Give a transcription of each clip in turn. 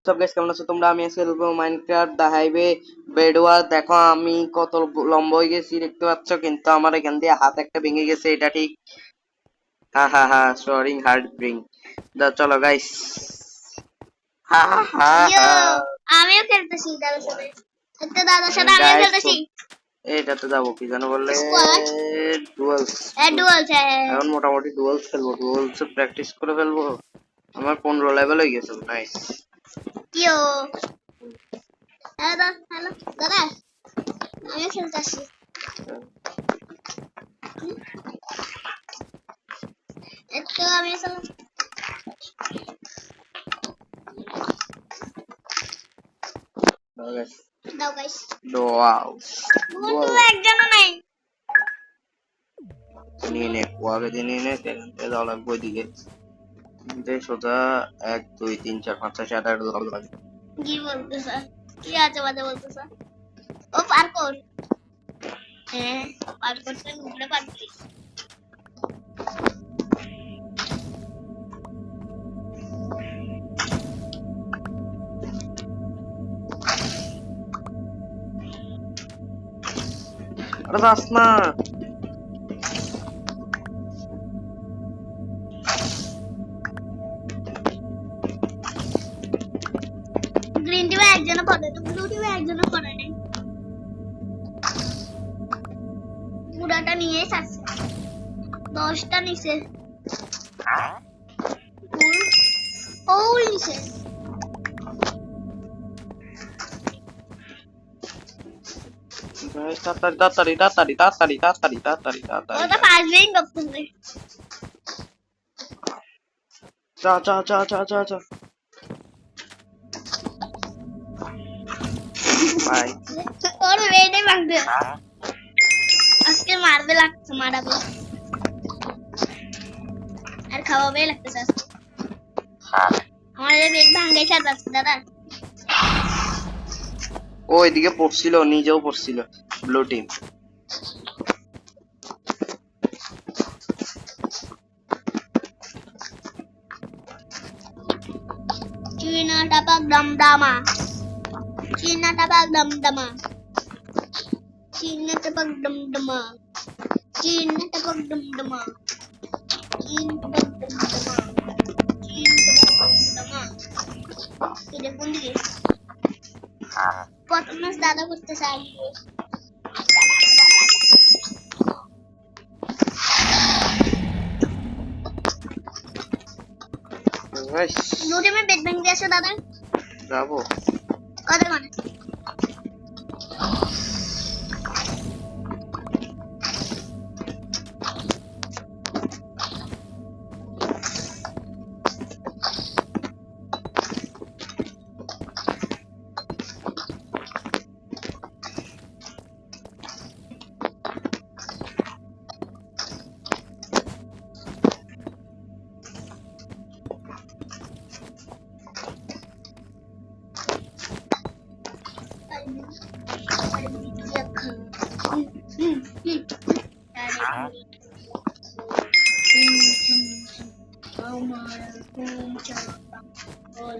সব গাইস কেমন আছো তোমরা? আমি আজকে খেলবো মাইনক্রাফট দা হাইওয়ে বেড ওয়ার। দেখো আমি কত লম্বা হয়ে গেছি দেখতে পাচ্ছ, কিন্তু আমার এখান দিয়ে হাত একটা ভেঙে গেছে, এটা ঠিক। হা হা হা, সরি হার্ট ব্রিং। চলো গাইস। হা হা ইয়ো, হা। আমিও খেলতেছি দাদার সাথে। একটা দাদার সাথে আমিও গাইস খেলতেছি। এটাতে যাবো কি জানো বললে? Squad duels. ডুয়েলস। এখন মোটামুটি ডুয়েলস খেলবো, ডুয়েলস প্র্যাকটিস করে ফেলবো। আমার 15 লেভেল হয়ে গেছে। নাইস। ইয়ো, হ্যালো হ্যালো দাদা, আমিও খেলতেছি। একটু আমি দাও গাইস। ওয়াও বন্ধু একজন নাই। নিয়ে নে কুয়াকে দিয়ে নিয়ে নে, এখান থেকে যাওয়া লাগবে ওইদিকে। সোজা 1 2 3 4 5 6 7 8 9 10। কি বলতেছ? কি আছে বাজে বলতেছ? ও পার্কর। হ্যাঁ, পার্করটা নুবলে পারবি। আরে যাস না। গ্রিন টিমে একজনও পড়ে, তো ব্লু টিমে একজনও পড়ে নাই। পুরাটা নিয়ে আসছে, 10টা নিচে। ও নিচে গাইস তাড়াতাড়ি তাড়াতাড়ি তাড়াতাড়ি তাড়াতাড়ি তাড়াতাড়ি তাড়াতাড়ি তাড়াতাড়ি ওটা ফার্স্ট গেম করতেছে। যা যা যা যা যা যা। বাই। ওর রেডে ভাঙবে, আজকে মারবে লাগছে, মারাবে আর খাওয়াবে লাগতেছে। আমার বেড ভাঙে যাচ্ছে দাদা। ও এদিকে পড়ছিল, নিজেও পড়ছিল ব্লু টিম। চীনা টাপাক দমদমা, চীনা টাপাক দমদমা, চীনা টাপাক দমদমা, চীনা টাপাক দমদমা, চীন টাপাক দমদমা, চীন টাপাক দমদমা। এটা কোন দিকে? প্রথম মাস দাদা করতে চাই। গাইস নোটে মে বেড ভাঙতে আসো দাদা। যাবো। কত মানে?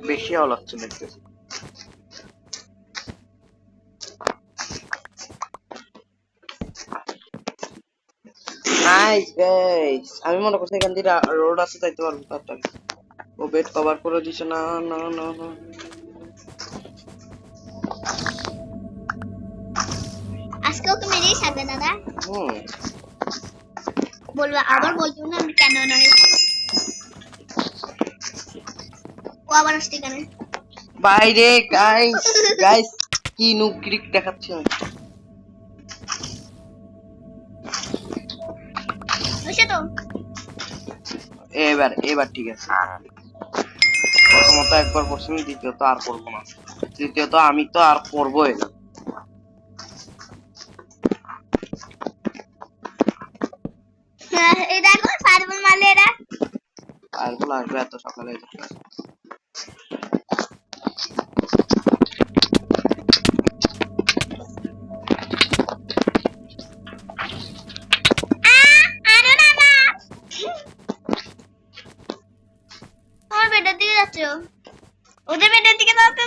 বেশি ভালো লাগছে দেখতেছি। নাইস গাইস, আমি মনে করছি এখান দিয়ে রোড আছে, যাইতে পারবো তাড়াতাড়ি। ও বেড কভার করে দিছে। না না না না। আজকেও তো মেরেই থাকবে দাদা। হুম। বলবো আবার বলছো না আমি কেন নয়। ও আবার আসছে কেন? বাইরে গাইস গাইস কি নুব ক্রিক দেখাচ্ছে। বুঝছো তো? এবার এবার ঠিক আছে। প্রথমত একবার পড়ছি, দ্বিতীয়ত আর পড়বো না। তৃতীয়ত আমি তো আর পড়বোই না। এই দেখো ফায়ারবল মারলে এরা। আর বলা আসবে এত সকালে? আরে না না, আমার বেডের দিকে যাচ্ছ, ওদের বেডের দিকে যাও তো।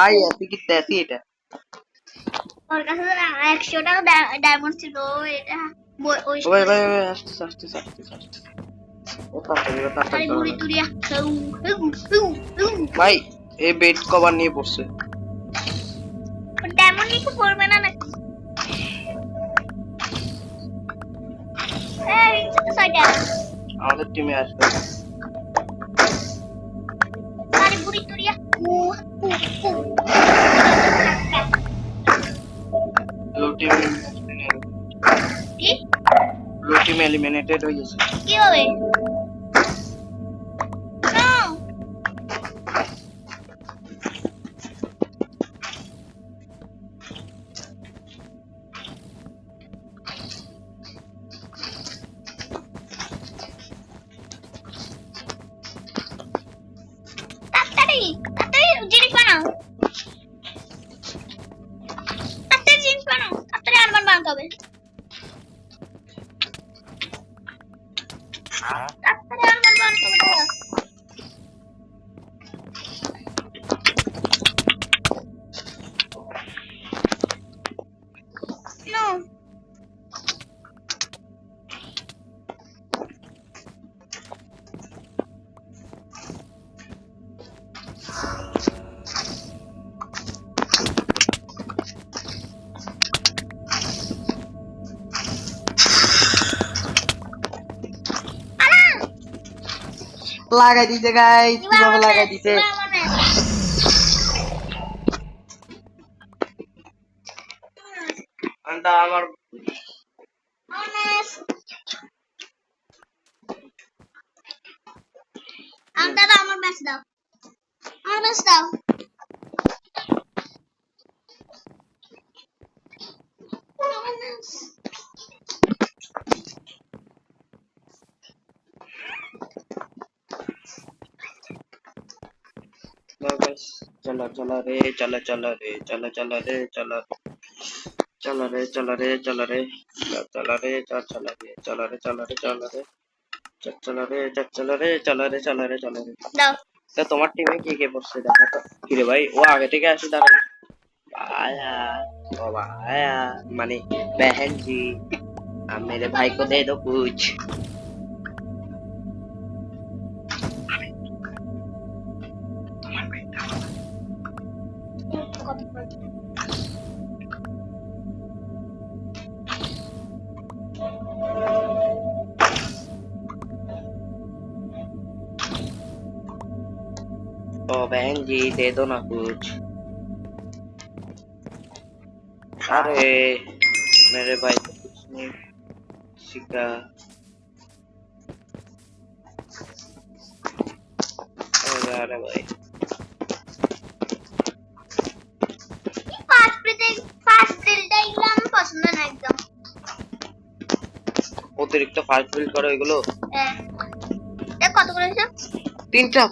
ভাই তুই কি দেশি এটা? ওর কাছে 100 টাকা ডায়মন্ড ছিল এটা ওই ও ভাই ভাই ভাই, আসতেছে আসতেছে আসতেছে আসতেছে। ও তাড়াতাড়ি আরে করো বুড়ি না। তুরিয়া ভাই এই বেড কভার নিয়ে পড়ছে। ডায়মন্ড নিতে পড়বে না নাকি এই তো সাইডে আমাদের টিমে আসবে। আরে বুড়ি তুরিয়া ব্লু টিম কি ব্লু টিম এলিমিনেটেড হয়ে গেছে। কি হবে না তাড়াতাড়ি তাড়াতাড়ি জিনিস বানাও তাড়াতাড়ি জিনিস বানাও তাড়াতাড়ি আরমান বানাতে হবে তাড়াতাড়ি আরমান বানাতে হবে নো লাগাই দিছে গাইস, কিভাবে লাগাই দিছে। আন্টা আমার আমার ম্যাচ দাও আমার ম্যাচ দাও আমার ম্যাচ गाइस चला चला रे चला चला रे चला चला रे चला चला रे चला रे चला रे चला रे चला रे चला रे चला रे चला रे चला रे चला रे चला रे चला रे चला रे। দাও তো তোমার টিমে কে পড়ছে দেখো তো। কি রে ভাই, ও আগে থেকে আসে দাঁড়ায়। आया ओ आया माने बहन जी, अब मेरे भाई को दे दो कुछ। तो बहन जी दे दो ना कुछ। अरे मेरे भाई को कुछ नहीं सीखा। अरे भाई ফার্স্ট বিল্ডটা এগুলো আমার পছন্দ না একদম অতিরিক্ত ফাস্ট বিল্ড করো এগুলো। হ্যাঁ এটা কত করে হয়েছে 3টা।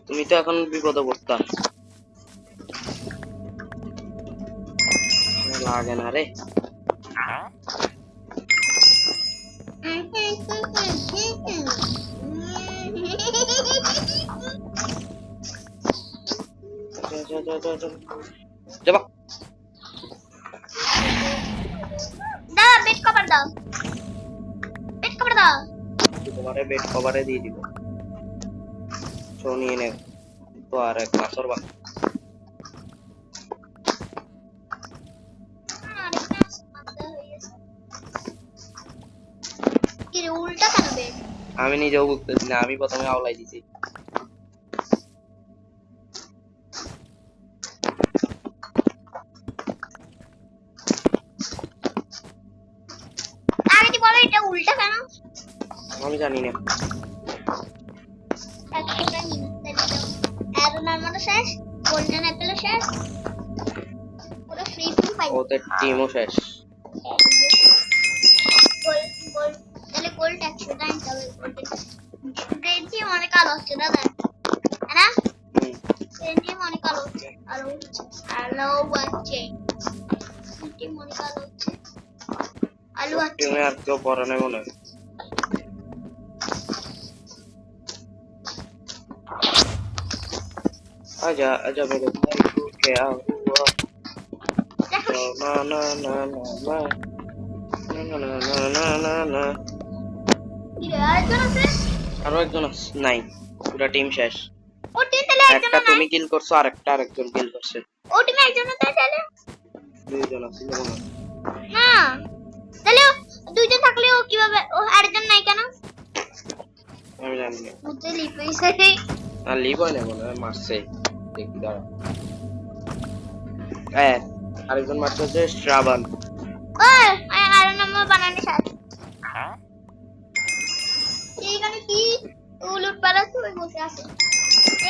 তুমি তো এখন বিপদে পড়তা। লাগে না রে। যাবা দাও বেড কভার দাও বেড কভার দাও তোমারে বেড কভারে দিয়ে দিব। নিয়ে নে তো আর এক মাসর বা কি রে উল্টা কেন বেড আমি নিজেও বুঝতেছি না, আমি প্রথমে আওলাই দিছি। আগে কি বলো এটা উল্টা কেন আমি জানি না। অ্যারোনার শেষ গোল্ডেন অ্যাপেল শেষ পুরো ফ্রি ফ্রি পাই ওদের টিমও শেষ। গোল গোল তাহলে গোল্ড 100 টাইম যাবে দেখি অনেক আলো হচ্ছে দাদা না দেখি অনেক আলো হচ্ছে আলো হচ্ছে অনেক আলো হচ্ছে আলু হচ্ছে টিমে আর কেউ পড়ে নাই মনে হয়। आजा आजा मेरे भाई को क्या हुआ দেখো ना ना ना ना ना না না না না না না কি রে আরেকজন আছে আরো একজন আছে নাই পুরো টিম শেষ ও টিম তাহলে একজন একটা নাই তুমি কিল করছো আর একটা আরেকজন কিল করছে ও টিমে একজন আছে তাহলে দুইজন আছে মনে হয়। না তাহলে দুইজন থাকলে ও কিভাবে ও আরেকজন নাই কেন আমি জানি না বুঝতে লিপেছে আর লিভ হয় না মনে হয় মারছে দেখি দাঁড়া হ্যাঁ আরেকজন মারছে হচ্ছে শ্রাবণ ওই আর নাম্বার বানানো শেষ এখানে কি উলুট পালা তুই বসে আছে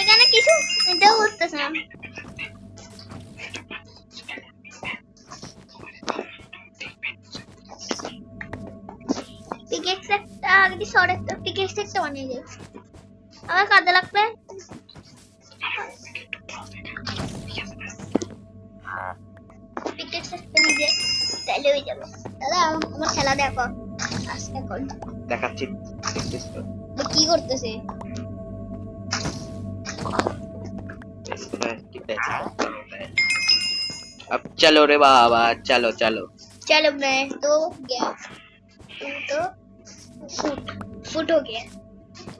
এখানে কিছু এটাও করতেছ না পিকেক্স একটা আগে শর্ট একটা পিকেক্স একটা বানিয়ে যাই আমার কাজে লাগবে পিকেক্স একটা নিয়ে তাহলে হয়ে যাবে দাদা আমার খেলা দেখো আজকে কোন দেখাচ্ছি দেখছিস তো কি করতেছে अब चलो रे बाबा चलो चलो चलो मैं तो गया तो फुट हो गया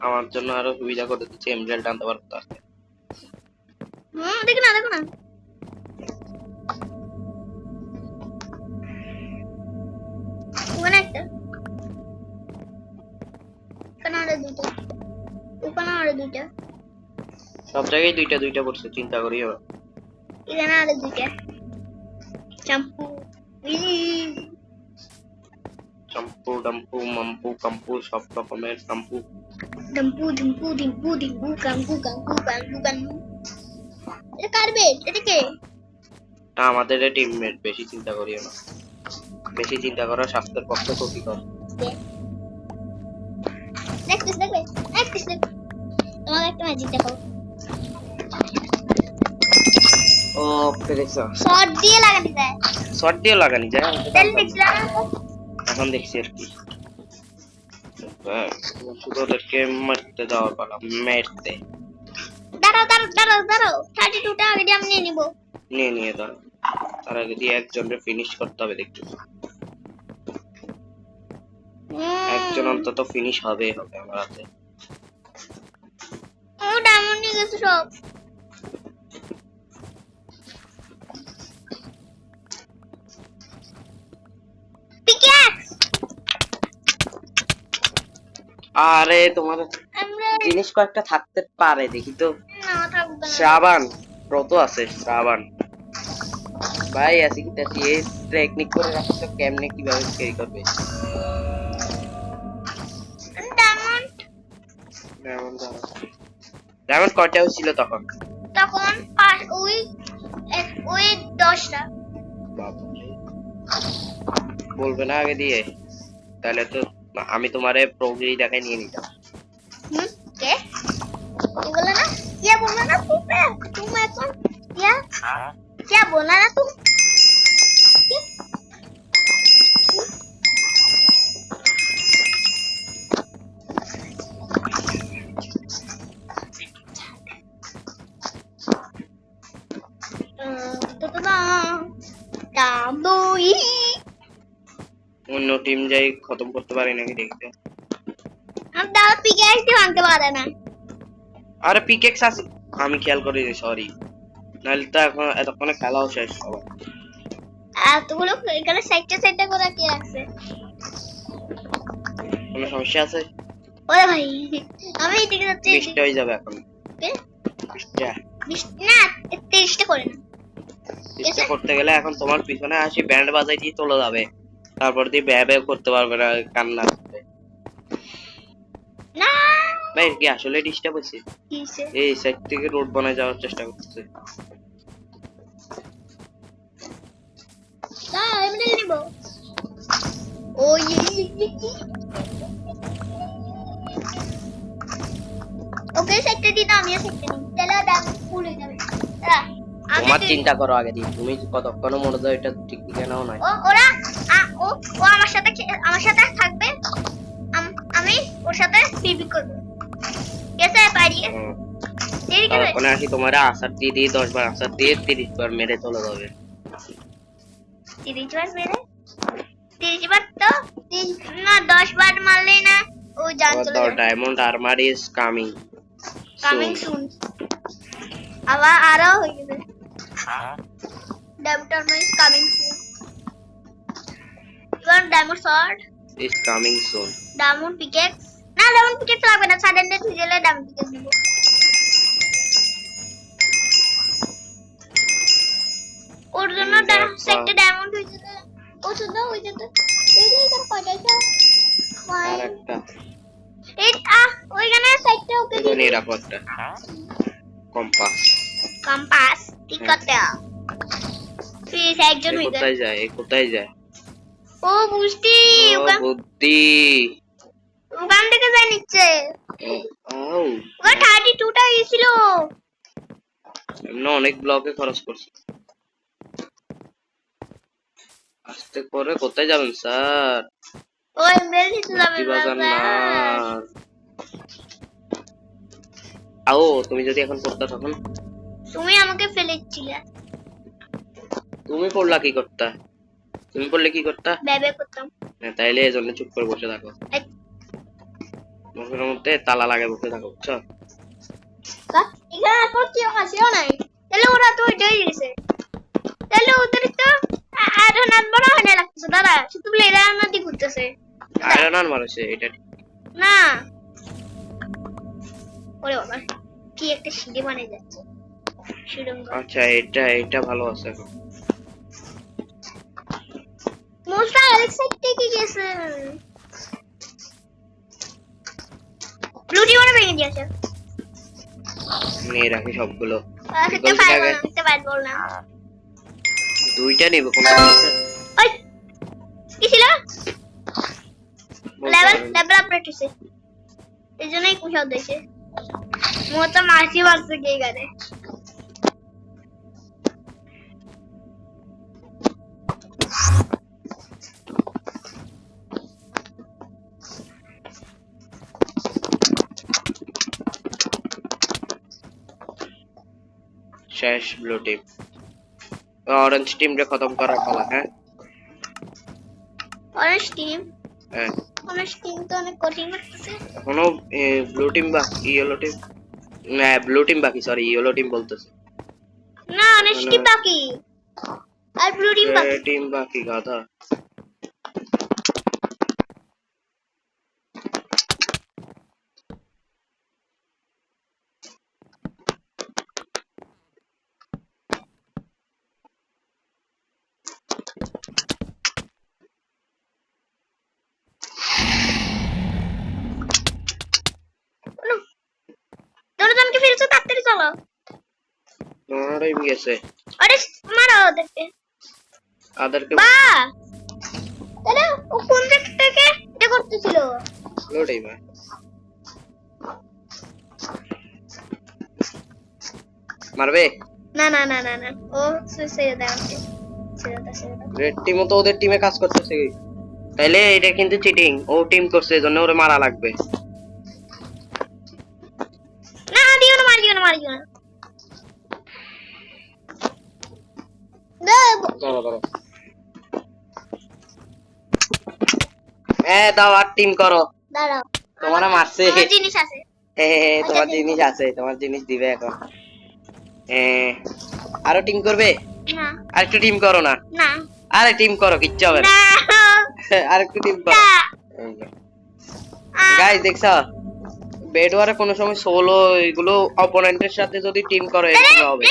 আমার জন্য আরো সুবিধা করে দিচ্ছে এমজেল টানতে পারতো देखो ना ওখানে একটা ওখানে আরো দুইটা সব জায়গায় দুইটা দুইটা পড়ছে চিন্তা করিও এখানে আরো দুইটা শ্যাম্পু শ্যাম্পু ডাম্পু মাম্পু কাম্পু সব রকমের শ্যাম্পু ধম্পু কাম্পু এটা কারবে এটা কে তা আমাদের টিমমেট বেশি চিন্তা করিও না বেশি চিন্তা করা স্বাস্থ্যের পক্ষে ক্ষতিকর নেক্সট তোমাকে একটা ম্যাজিক দেখাবো ও পেরেছো শর্ট দিয়ে লাগাতে যায় শর্ট দিয়ে লাগানি যায় তাহলে দেখছিলাম এখন দেখছি আর কি শুধু ওদেরকে মারতে দেওয়ার পালা মেরতে দাঁড়াও 32টা আগে দিয়ে আমি নিয়ে নিব নিয়ে দাও তার আগে দিয়ে একজনকে ফিনিশ করতে হবে দেখতে একজন অন্তত ফিনিশ হবে আমার হাতে ও ডায়মন্ড নিয়ে গেছে সব পিক্যাক্স আরে তোমার আমরা জিনিস কয়েকটা থাকতে পারে দেখি তো না থাকবে না শ্রাবণ ব্রত আছে শ্রাবণ ভাই আছে কি তাতি এই টেকনিক করে রাখতে কেমনে কিভাবে ক্যারি করবে ডায়মন্ড ডায়মন্ড কয়টা ছিল তখন তখন ওই 10টা বলবে না আগে দিয়ে তাহলে তো আমি তোমারে প্রোগ্রেস দেখাই নিয়ে নিতাম কে কি বলে না तुम এখন क्या बोला ना तुम অন্য টিম যাই খতম করতে পারি নাকি দেখতে हम दादा पिकेक्स দিয়ে ভাঙতে পারে না আরে পিকেক্স আছে আমি খেয়াল করি সরি নাহলে তো এখন এতক্ষণে খেলাও শেষ সবার এতগুলো এখানে সাইডটা করে কি রাখছে কোনো সমস্যা আছে ওরে ভাই আমি এদিকে যাচ্ছি বৃষ্টি হয়ে যাবে এখন কে বৃষ্টি না 30টা করে না বৃষ্টি করতে গেলে এখন তোমার পিছনে আসি ব্যান্ড বাজাই দিয়ে চলে যাবে তারপর দিয়ে ব্যয় করতে পারবে না কান্না করবে না ভাই কি আসলে ডিস্টার্ব হচ্ছে কিসে এই সাইড থেকে রোড বানায় যাওয়ার চেষ্টা করতেছে না আমি নিব ওই ওকে সাইডটা দিন আমি সাইডটা নিই তাহলে দাম ফুল হয়ে যাবে তোমার চিন্তা করো আগে দিন তুমি কতক্ষণ মনোযোগ এটা ঠিক ঠিকানাও নাই ও আমার সাথে থাকবে আমি ওর সাথে পিপি করব कैसे पारिए तेरी ওখানে আসি তোমার আসার দিয়ে 10 বার আসার দিয়ে 30 বার মেরে চলে যাবে। 30 বার মেরে 30 বার তো না 10 বার মারলেই না ও জান চলে যাবে। Diamond armour is coming soon আবার আরো হয়ে যাবে। Diamond armour is coming soon. Your diamond short is coming soon. Diamond pickaxe না ডায়মন্ড পিকেক্স লাগবে না, সাডেন ডেথ হয়ে গেলে ডায়মন্ড পিকেক্স নেব। ওর জন্য সেক্টর ডায়মন্ড হয়ে যেতে ও শুধু হয়ে যেতে এই যে এখানে কয়টা আছে আরেকটা এই ওইখানে সাইডটা ওকে এটা নিয়ে রাখো একটা কম্পাস ঠিক আছে। প্লিজ একজন হয়ে কোথায় যায় ও বুঝতি ও বুদ্ধি ওখান থেকে যায় নিচ্ছে। ও ও 32টা হয়েছিল। এমনি অনেক ব্লকে খরচ করছি। আস্তে করে কোথায় যাবেন স্যার? ও এমবেল দিতে যাবে বাজার না। আও তুমি যদি এখন করতে তখন তুমি আমাকে ফেলেছিলে। তুমি পড়লা কি করতা? তুমি পড়লে কি করতা? বেবে করতাম। তাইলে এজন্য চুপ করে বসে থাকো। মুখের মধ্যে তালা লাগিয়ে বসে থাকো, বুঝছো? এখানে এখন কেউ আসেও নাই, তাহলে ওরা তো ওইটাই গেছে। তাহলে ওদের তো আয়রন আনবার হয় না লাগতেছে, দাদা শুধু প্লেয়ার নদী ঘুরতেছে। আয়রন আর মারছে এটা না ওরে বাবা কি একটা সিঁড়ি বানিয়ে যাচ্ছে সুড়ঙ্গ। আচ্ছা এটা ভালো আছে এখন। মোস্টা আরেক সাইড থেকে গেছে। ব্লু টিমারে ভেঙে দিয়েছে। নিয়ে রাখি সবগুলো। খেতে পারবো না। দুইটা নিব কোন ওই কি ছিল? লেভেল আপডেট হইছে। এজন্যই কুশাও দিয়েছে। মোটা মাছি মারছে কে গানে। শেষ ব্লু টিম। অরেঞ্জ টিম রে খতম করা পালা। হ্যাঁ অরেঞ্জ টিম হ্যাঁ অরেঞ্জ টিম তো অনেক কঠিন লাগতেছে। এখনো ব্লু টিম বাকি ইয়েলো টিম না ব্লু টিম বাকি সরি ইয়েলো টিম বলতেছে না অরেঞ্জ টিম বাকি আর ব্লু টিম বাকি গাধা। দরজনকে ফিরছো তাড়াতাড়ি চলো। নোনাটাই গেছে। আরে মারো ওদেরকে। আদারকে বাহ তাহলে ও কোন দিক থেকে এটা করতেছিল? লোডই মা মারবে না না না না না ও ছেড়ে দাও ছেড়ে দাও। রেড টিমও তো ওদের টিমে কাজ করতেছে, তাইলে এটা কিন্তু চিটিং। ও টিম করছে এজন্য ওরে মারা লাগবে। না দিও না মারিও না ধরো দাও আর টিম করো। দাঁড়াও তোমারা মারছে। আমার জিনিস আছে। তোমার জিনিস আছে, তোমার জিনিস দিবে এখন। আরো টিম করবে? না আরেকটু টিম করো না। না আরে টিম করো কিচ্ছু হবে না। আরেকটু টিম করো। গাইস দেখছো বেডওয়ারে কোনো সময় সোলো এগুলো অপোনেন্টের সাথে যদি টিম করে এরকম হবে।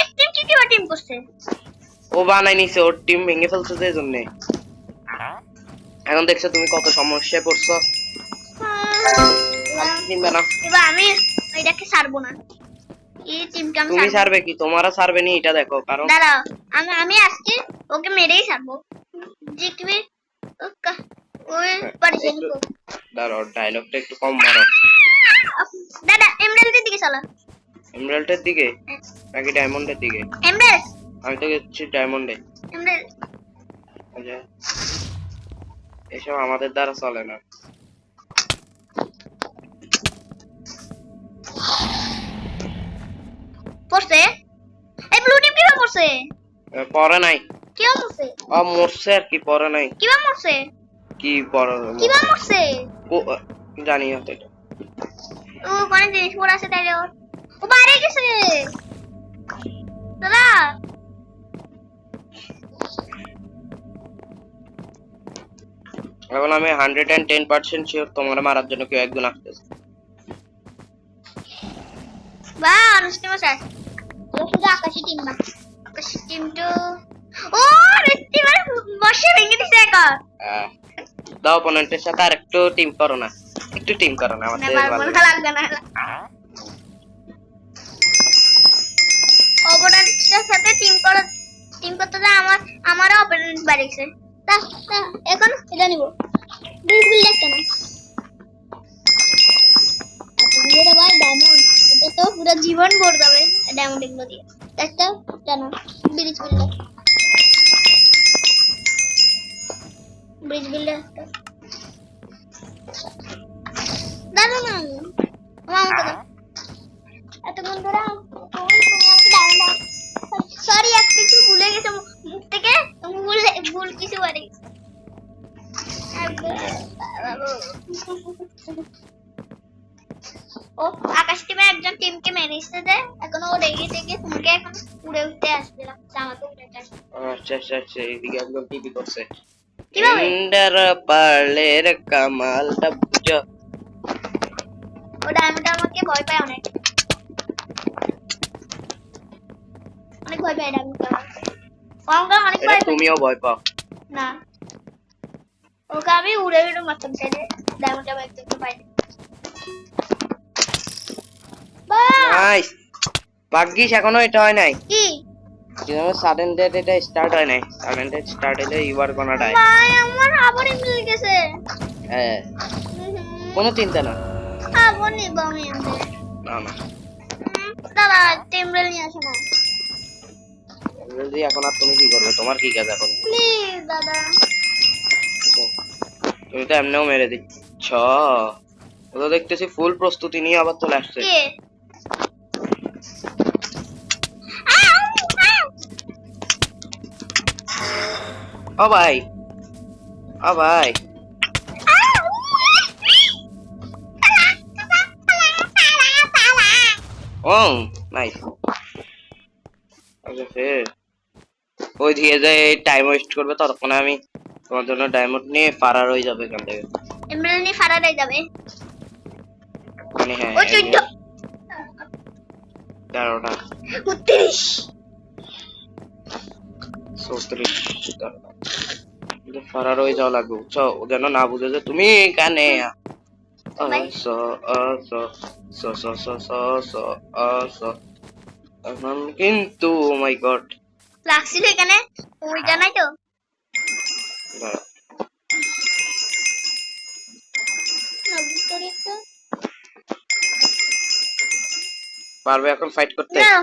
টিম করছে ও বানাই নিছে, ওর টিম ভেঙে ফেলছে যে জন্য। এখন দেখছো তুমি কত সমস্যায় পড়ছো। টিম বানাও। এবার আমি এটাকে ছাড়বো না। এই টিমটা আমি তুমি ছাড়বে কি? তোমারা ছাড়বে নি এটা দেখো। কারণ দাঁড়াও আমি আজকে ওকে মেরেই ছাড়বো। জিতবে ওই পারছে না। দাঁড়াও ডায়লগটা একটু কম মারো। দাদা এমরাল্ডের দিকে চলো। এমরাল্ডের দিকে নাকি ডায়মন্ডের দিকে? এমরাল্ড আমি তো গেছি ডায়মন্ডে। এমরাল্ড আচ্ছা এসব আমাদের দ্বারা চলে না। পড়ছে এই ব্লু টিম কিভাবে পড়ছে পরে নাই কিভাবে পড়ছে মরছে আর কি, পরে নাই কিভাবে পড়ছে কি পরে কিভাবে পড়ছে জানি না তো এটা। ও কোন জিনিস পড়ে আছে তাইলে ওর ও বাইরে গেছে দাদা এখন আমি 110% শিওর তোমার মারার জন্য কেউ একজন আসতেছে। বা অনুষ্ঠিত স্যার শুধু আকাশী টিম না আকাশী টিম তো ও রিস্টিমার বসে ভেঙে দিছে একা দাও অপোনেন্টের সাথে আর একটু টিম করো না, একটু টিম করো না না আমাদের মারবো ভালো না লাগবে না অপোনেন্টের সাথে টিম করতে যা আমারও অপোনেন্ট বাড়িছে তা এখন এটা নিব বিল একটা না এটা ভাই ডায়মন্ড এটা তো পুরো জীবন ভর যাবে ডায়মন্ড এগুলো দিয়ে একটা জানো ব্রিজ বিল্ডার দাদা না আমাকে দাও এতক্ষণ ধরে তুমি আমাকে ডায়মন্ড সরি এক কিছু ভুলে গেছে মুখ থেকে ভুল কিছু বাড়ি ও আকাশ টিমে একজন টিমকে মেরেছে যে এখন ও রেগে থেকে তোমাকে এখন উড়ে উঠতে আসবে না আমাকে উড়ে আসবে আচ্ছা আচ্ছা আচ্ছা, এইদিকে একদম টিভি করছে। কিভাবে এন্ডার পার্লের কামালটা বুঝো। ও ডায়মন্ড আমাকে ভয় পায় অনেক অনেক ভয় পায় ডায়মন্ড আমাকে অনেক এটা ভয় পায় তুমিও ভয় পাও না ওকে আমি উড়ে উড়ে মারতাম চাইলে ডায়মন্ড আমি একটু পাই নাইস। ভাগ্যিস এখনো এটা হয় নাই, কি যেমন সাডেন ডেথ এটা স্টার্ট হয় নাই। সাডেন ডেথ স্টার্ট হলে ইউ আর গোনা ডাই। ভাই আমার আবার এমনি গেছে হ্যাঁ, কোনো চিন্তা না। আবার নিব আমি এমনি না না, দাদা টেম্বরেল নিয়ে আসো না যদি এখন আর তুমি কি করবে, তোমার কি কাজ এখন? প্লিজ দাদা তুমি তো এমনিও মেরে দিচ্ছ। ও তো দেখতেছি ফুল প্রস্তুতি নিয়ে আবার চলে আসছে। কে আউ, আউ। ও ভাই, ও ভাই, ও নাইস। আচ্ছা ফের ওই দিয়ে যে টাইম ওয়েস্ট করবে ততক্ষণে আমি তোমার জন্য ডায়মন্ড নিয়ে ফারার হয়ে যাবে এখান থেকে। এমরান নিয়ে ফারারে যাবে মানে হ্যাঁ, ও 14 13টা 39 34 ফারার হয়ে যাওয়া লাগবে, বুঝছো? ও যেন না বুঝে যে তুমি এখানে। এখন কিন্তু ও মাই গড, লাগছিল এখানে ওই জানাই তো না ভিতরে একটা পারবে এখন ফাইট করতে? না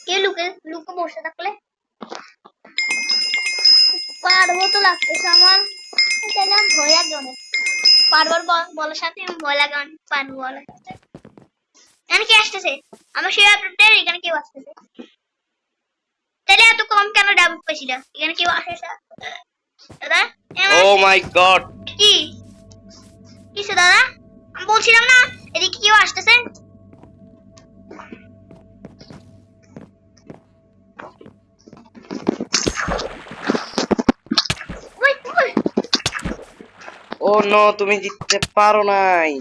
কে লুকে লুকে বসে থাকলে পারবো তো লাগতেছে আমার তাহলে আমার ভয় লাগে অনেক পারবার বলার সাথে আমার ভয় লাগে অনেক পারবো বলার সাথে এখানে কি আসতেছে আমার সেই আপডেট এখানে কেউ আসতেছে তাহলে এত কম কেন ডাবল পেয়েছিল এখানে কেউ আসে দাদা ও মাই গড, কি কিসে দাদা আমি বলছিলাম না এদিকে কেউ আসতেছে ওই ওই ও নো, তুমি জিততে পারো নাই।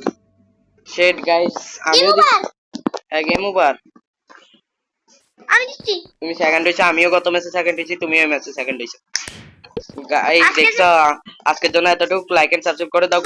শেট গাইস, আমিও গেম ওভার। আমি দিচ্ছি তুমি সেকেন্ড হইছো, আমিও গত ম্যাচে সেকেন্ড হইছি, তুমিও ম্যাচে সেকেন্ড হইছো। গাইস দেখছো, আজকের জন্য এতটুকু। লাইক এন্ড সাবস্ক্রাইব করে দাও।